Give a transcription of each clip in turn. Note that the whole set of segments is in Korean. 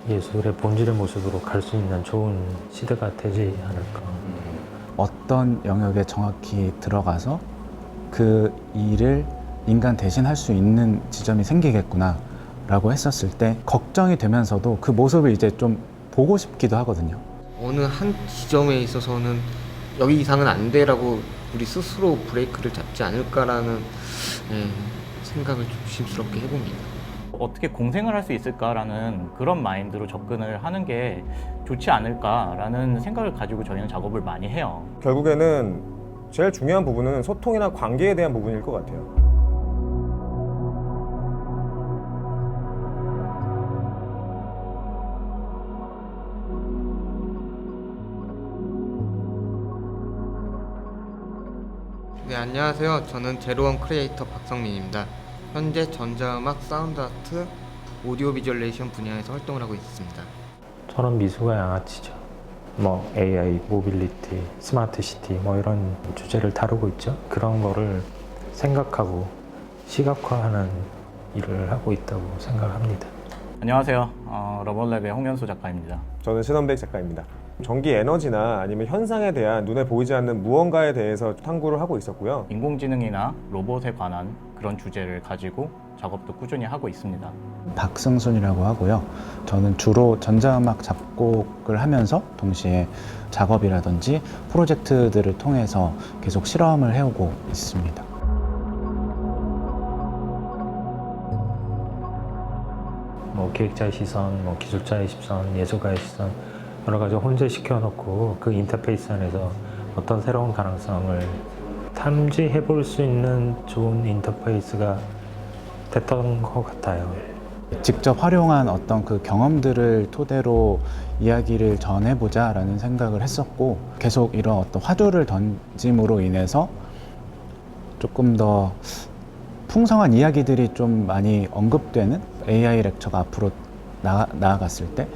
예술의 본질의 모습으로 갈 수 있는 좋은 시대가 되지 않을까. 어떤 영역에 정확히 들어가서 그 일을 인간 대신 할 수 있는 지점이 생기겠구나 라고 했었을 때 걱정이 되면서도 그 모습을 이제 좀 보고 싶기도 하거든요. 어느 한 지점에 있어서는 여기 이상은 안 돼라고 우리 스스로 브레이크를 잡지 않을까라는 생각을 조심스럽게 해봅니다. 어떻게 공생을 할 수 있을까라는 그런 마인드로 접근을 하는 게 좋지 않을까라는 생각을 가지고 저희는 작업을 많이 해요. 결국에는 제일 중요한 부분은 소통이나 관계에 대한 부분일 것 같아요. 네, 안녕하세요. 저는 제로원 크리에이터 박성민입니다. 현재 전자음악, 사운드 아트, 오디오 비주얼레이션 분야에서 활동을 하고 있습니다. 저는 미술과 양아치죠. 뭐 AI, 모빌리티, 스마트 시티 뭐 이런 주제를 다루고 있죠. 그런 거를 생각하고 시각화하는 일을 하고 있다고 생각합니다. 안녕하세요. 러블랩의 홍면수 작가입니다. 저는 신원백 작가입니다. 전기 에너지나 아니면 현상에 대한 눈에 보이지 않는 무언가에 대해서 탐구를 하고 있었고요. 인공지능이나 로봇에 관한 그런 주제를 가지고 작업도 꾸준히 하고 있습니다. 박승순이라고 하고요. 저는 주로 전자음악 작곡을 하면서 동시에 작업이라든지 프로젝트들을 통해서 계속 실험을 해오고 있습니다. 뭐 기획자의 시선, 뭐 기술자의 시선, 예술가의 시선 여러 가지 혼재시켜 놓고 그 인터페이스 안에서 어떤 새로운 가능성을 탐지해 볼 수 있는 좋은 인터페이스가 됐던 것 같아요. 직접 활용한 어떤 그 경험들을 토대로 이야기를 전해보자 라는 생각을 했었고, 계속 이런 어떤 화두를 던짐으로 인해서 조금 더 풍성한 이야기들이 좀 많이 언급되는 AI 렉처가 앞으로 나아갔을 때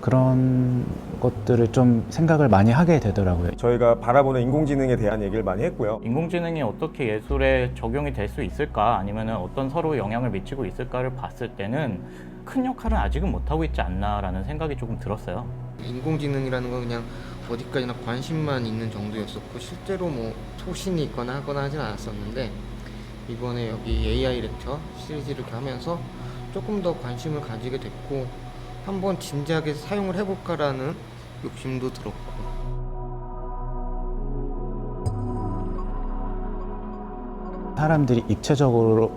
그런 것들을 좀 생각을 많이 하게 되더라고요. 저희가 바라보는 인공지능에 대한 얘기를 많이 했고요. 인공지능이 어떻게 예술에 적용이 될 수 있을까 아니면 어떤 서로 영향을 미치고 있을까를 봤을 때는 큰 역할은 아직은 못하고 있지 않나라는 생각이 조금 들었어요. 인공지능이라는 건 그냥 어디까지나 관심만 있는 정도였었고 실제로 뭐 소신이 있거나 하거나 하진 않았었는데 이번에 여기 AI 렉처 시리즈를 이렇게 하면서 조금 더 관심을 가지게 됐고 한번 진지하게 사용을 해볼까라는 욕심도 들었고. 사람들이 입체적으로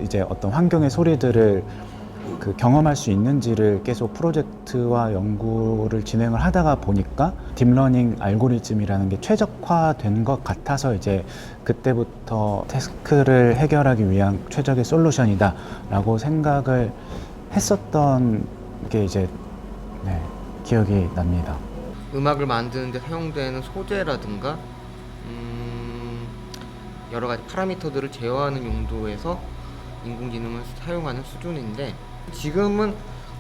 이제 어떤 환경의 소리들을 그 경험할 수 있는지를 계속 프로젝트와 연구를 진행을 하다가 보니까 딥러닝 알고리즘이라는 게 최적화된 것 같아서 이제 그때부터 태스크를 해결하기 위한 최적의 솔루션이다 라고 생각을 했었던 게 이제 기억이 납니다. 음악을 만드는 데 사용되는 소재라든가 여러 가지 파라미터들을 제어하는 용도에서 인공지능을 사용하는 수준인데 지금은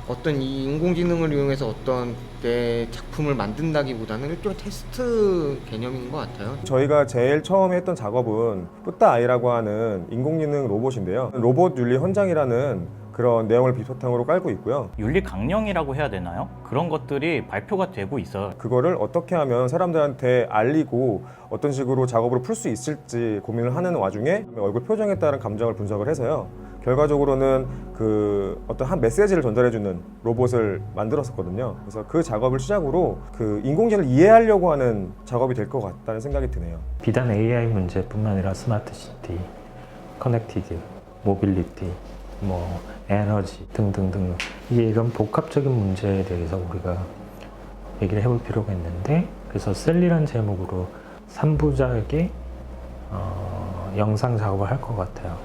어떤 이 인공지능을 이용해서 어떤 내 작품을 만든다기보다는 일종의 테스트 개념인 것 같아요. 저희가 제일 처음 했던 작업은 뿌따아이라고 하는 인공지능 로봇인데요. 로봇 윤리 현장이라는 그런 내용을 비소탕으로 깔고 있고요. 윤리 강령이라고 해야 되나요? 그런 것들이 발표가 되고 있어요. 그거를 어떻게 하면 사람들한테 알리고 어떤 식으로 작업으로 풀 수 있을지 고민을 하는 와중에 얼굴 표정에 따른 감정을 분석을 해서요. 결과적으로는 그 어떤 한 메시지를 전달해주는 로봇을 만들었었거든요. 그래서 그 작업을 시작으로 그 인공지능을 이해하려고 하는 작업이 될 것 같다는 생각이 드네요. 비단 AI 문제뿐만 아니라 스마트 시티, 커넥티드, 모빌리티, 뭐 에너지 등등등 이게 이런 복합적인 문제에 대해서 우리가 얘기를 해볼 필요가 있는데 그래서 셀리란 제목으로 3부작의 영상 작업을 할 것 같아요.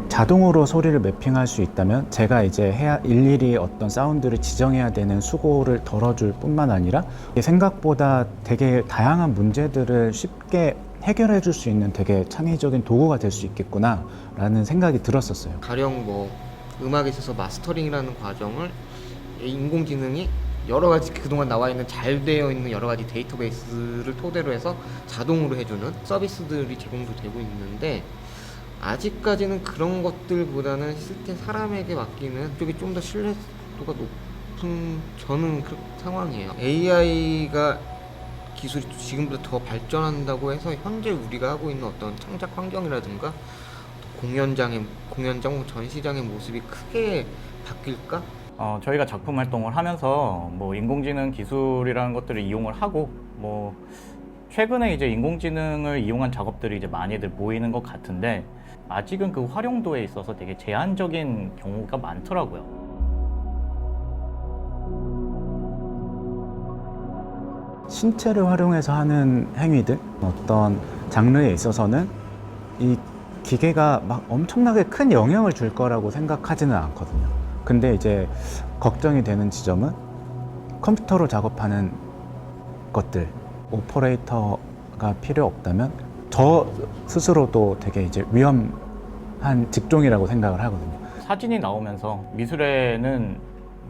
자동으로 소리를 매핑할 수 있다면 제가 이제 일일이 어떤 사운드를 지정해야 되는 수고를 덜어줄 뿐만 아니라 생각보다 되게 다양한 문제들을 쉽게 해결해 줄 수 있는 되게 창의적인 도구가 될 수 있겠구나 라는 생각이 들었었어요. 가령 뭐 음악에 있어서 마스터링이라는 과정을 인공지능이 여러 가지 그동안 나와 있는 잘 되어 있는 여러 가지 데이터베이스를 토대로 해서 자동으로 해주는 서비스들이 제공도 되고 있는데 아직까지는 그런 것들보다는 실제 사람에게 맡기는 쪽이 좀 더 신뢰도가 높은 저는 그런 상황이에요. AI가 기술이 지금보다 더 발전한다고 해서 현재 우리가 하고 있는 어떤 창작 환경이라든가 공연장, 전시장의 모습이 크게 바뀔까? 저희가 작품 활동을 하면서 뭐 인공지능 기술이라는 것들을 이용을 하고 뭐 최근에 이제 인공지능을 이용한 작업들이 이제 많이들 보이는 것 같은데 아직은 그 활용도에 있어서 되게 제한적인 경우가 많더라고요. 신체를 활용해서 하는 행위들, 어떤 장르에 있어서는 이 기계가 막 엄청나게 큰 영향을 줄 거라고 생각하지는 않거든요. 근데 이제 걱정이 되는 지점은 컴퓨터로 작업하는 것들, 오퍼레이터가 필요 없다면 저 스스로도 되게 이제 위험한 직종이라고 생각을 하거든요. 사진이 나오면서 미술에는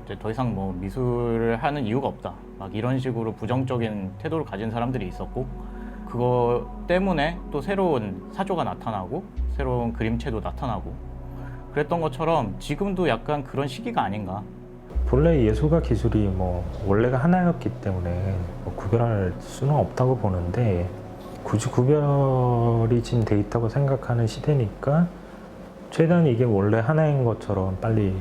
이제 더 이상 뭐 미술을 하는 이유가 없다. 막 이런 식으로 부정적인 태도를 가진 사람들이 있었고 그거 때문에 또 새로운 사조가 나타나고 새로운 그림체도 나타나고 그랬던 것처럼 지금도 약간 그런 시기가 아닌가. 본래 예술과 기술이 뭐 원래가 하나였기 때문에 뭐 구별할 수는 없다고 보는데 굳이 구별이 진 데이터고 생각하는 시대니까 최대한 이게 원래 하나인 것처럼 빨리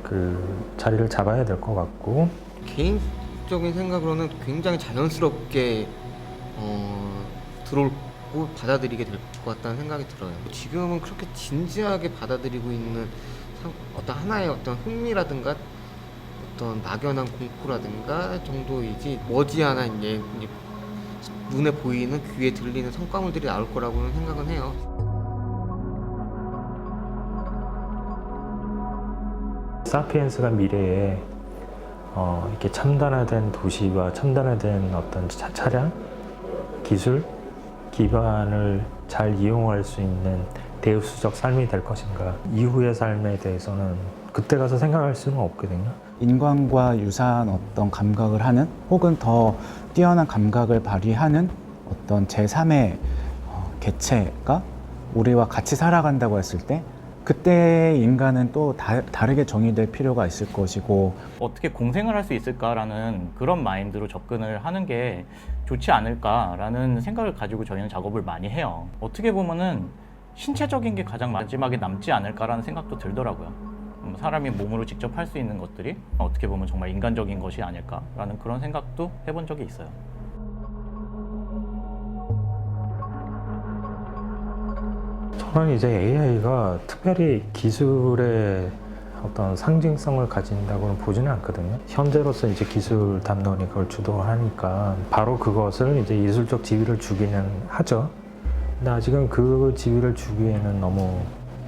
그 자리를 잡아야 될 것 같고 개인적인 생각으로는 굉장히 자연스럽게 들어오고 받아들이게 될 것 같다는 생각이 들어요. 지금은 그렇게 진지하게 받아들이고 있는 어떤 하나의 어떤 흥미라든가 어떤 막연한 공포라든가 정도이지 머지않아 이제 눈에 보이는 귀에 들리는 성과물들이 나올 거라고는 생각은 해요. 사피엔스가 미래에 이렇게 첨단화된 도시와 첨단화된 어떤 차량, 기술, 기반을 잘 이용할 수 있는 대우수적 삶이 될 것인가. 이후의 삶에 대해서는 그때 가서 생각할 수는 없거든요. 인간과 유사한 어떤 감각을 하는 혹은 더 뛰어난 감각을 발휘하는 어떤 제3의 개체가 우리와 같이 살아간다고 했을 때 그때 인간은 또 다르게 정의될 필요가 있을 것이고 어떻게 공생을 할 수 있을까라는 그런 마인드로 접근을 하는 게 좋지 않을까라는 생각을 가지고 저희는 작업을 많이 해요. 어떻게 보면은 신체적인 게 가장 마지막에 남지 않을까라는 생각도 들더라고요. 사람이 몸으로 직접 할 수 있는 것들이 어떻게 보면 정말 인간적인 것이 아닐까라는 그런 생각도 해본 적이 있어요. 저는 이제 AI가 특별히 기술의 어떤 상징성을 가진다고는 보지는 않거든요. 현재로서 이제 기술 담론이 그걸 주도하니까 바로 그것을 이제 예술적 지위를 주기는 하죠. 근데 아직은 그 지위를 주기에는 너무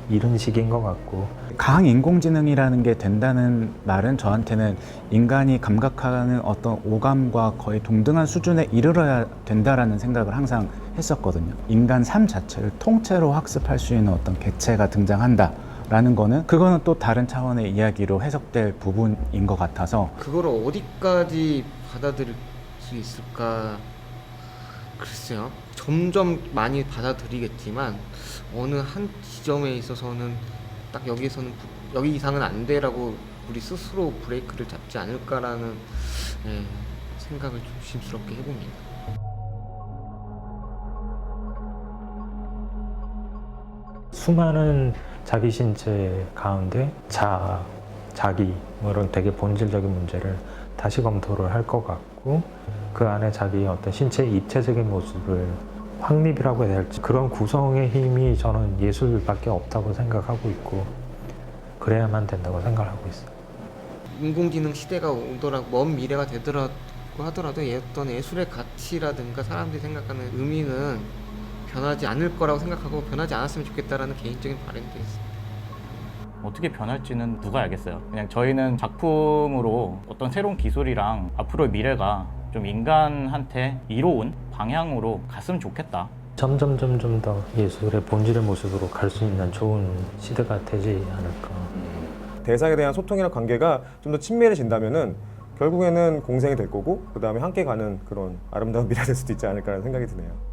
이른 시기인 것 같고 강한 인공지능이라는 게 된다는 말은 저한테는 인간이 감각하는 어떤 오감과 거의 동등한 수준에 이르러야 된다라는 생각을 항상 했었거든요. 인간 삶 자체를 통째로 학습할 수 있는 어떤 개체가 등장한다라는 거는 그거는 또 다른 차원의 이야기로 해석될 부분인 것 같아서 그거를 어디까지 받아들일 수 있을까? 글쎄요. 점점 많이 받아들이겠지만 어느 한 지점에 있어서는 딱 여기 이상은 안 돼라고 우리 스스로 브레이크를 잡지 않을까라는 생각을 조심스럽게 해봅니다. 수많은 자기 신체 가운데 자기 뭐 이런 되게 본질적인 문제를 다시 검토를 할 것 같고 그 안에 자기의 어떤 신체의 입체적인 모습을 확립이라고 해야 될지 그런 구성의 힘이 저는 예술밖에 없다고 생각하고 있고 그래야만 된다고 생각하고 있어요. 인공지능 시대가 오더라도 먼 미래가 되더라도 하더라도 어떤 예술의 가치라든가 사람들이 생각하는 의미는 변하지 않을 거라고 생각하고 변하지 않았으면 좋겠다라는 개인적인 바람도 있어요. 어떻게 변할지는 누가 알겠어요. 그냥 저희는 작품으로 어떤 새로운 기술이랑 앞으로의 미래가 좀 인간한테 이로운 방향으로 갔으면 좋겠다. 점점 더 예술의 본질의 모습으로 갈 수 있는 좋은 시대가 되지 않을까. 대상에 대한 소통이나 관계가 좀 더 친밀해진다면은 결국에는 공생이 될 거고 그 다음에 함께 가는 그런 아름다운 미래가 될 수도 있지 않을까라는 생각이 드네요.